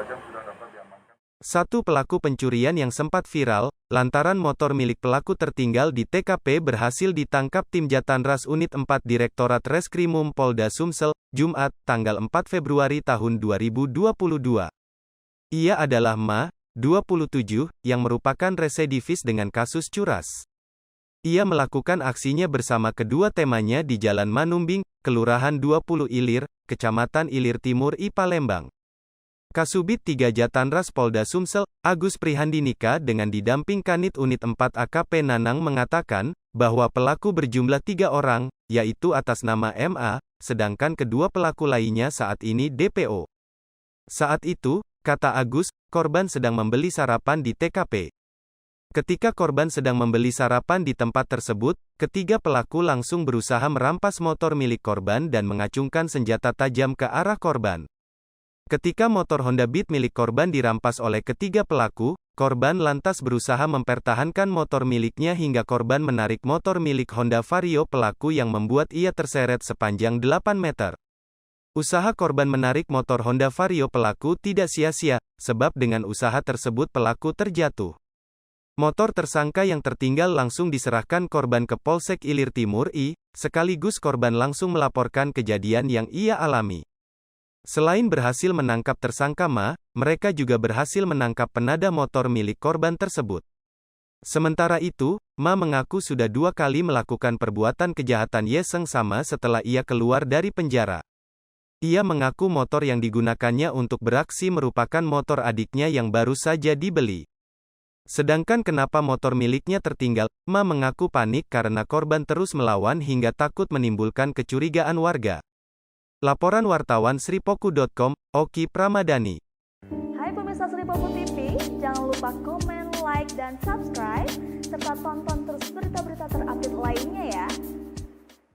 tajam sudah dapat diamankan. Satu pelaku pencurian yang sempat viral, lantaran motor milik pelaku tertinggal di TKP berhasil ditangkap tim Jatanras Unit 4 Direktorat Reskrimum Polda Sumsel, Jumat, tanggal 4 Februari tahun 2022. Ia adalah Ma, 27, yang merupakan residivis dengan kasus curas. Ia melakukan aksinya bersama kedua temannya di Jalan Manumbing, Kelurahan 20 Ilir, Kecamatan Ilir Timur I Palembang. Kasubit 3 Jatanras Polda Sumsel, Agus Prihandinika dengan didamping Kanit Unit 4 AKP Nanang mengatakan, bahwa pelaku berjumlah 3 orang, yaitu atas nama MA, sedangkan kedua pelaku lainnya saat ini DPO. Saat itu, kata Agus, korban sedang membeli sarapan di TKP. Ketika korban sedang membeli sarapan di tempat tersebut, ketiga pelaku langsung berusaha merampas motor milik korban dan mengacungkan senjata tajam ke arah korban. Ketika motor Honda Beat milik korban dirampas oleh ketiga pelaku, korban lantas berusaha mempertahankan motor miliknya hingga korban menarik motor milik Honda Vario pelaku yang membuat ia terseret sepanjang 8 meter. Usaha korban menarik motor Honda Vario pelaku tidak sia-sia, sebab dengan usaha tersebut pelaku terjatuh. Motor tersangka yang tertinggal langsung diserahkan korban ke Polsek Ilir Timur I, sekaligus korban langsung melaporkan kejadian yang ia alami. Selain berhasil menangkap tersangka Ma, mereka juga berhasil menangkap penadah motor milik korban tersebut. Sementara itu, Ma mengaku sudah 2 kali melakukan perbuatan kejahatan yang sama setelah ia keluar dari penjara. Ia mengaku motor yang digunakannya untuk beraksi merupakan motor adiknya yang baru saja dibeli. Sedangkan kenapa motor miliknya tertinggal, Ma mengaku panik karena korban terus melawan hingga takut menimbulkan kecurigaan warga. Laporan wartawan Sripoku.com, Oki Pramadani. Hai pemirsa Sripoku TV, jangan lupa komen, like, dan subscribe, serta tonton terus berita-berita terupdate lainnya ya.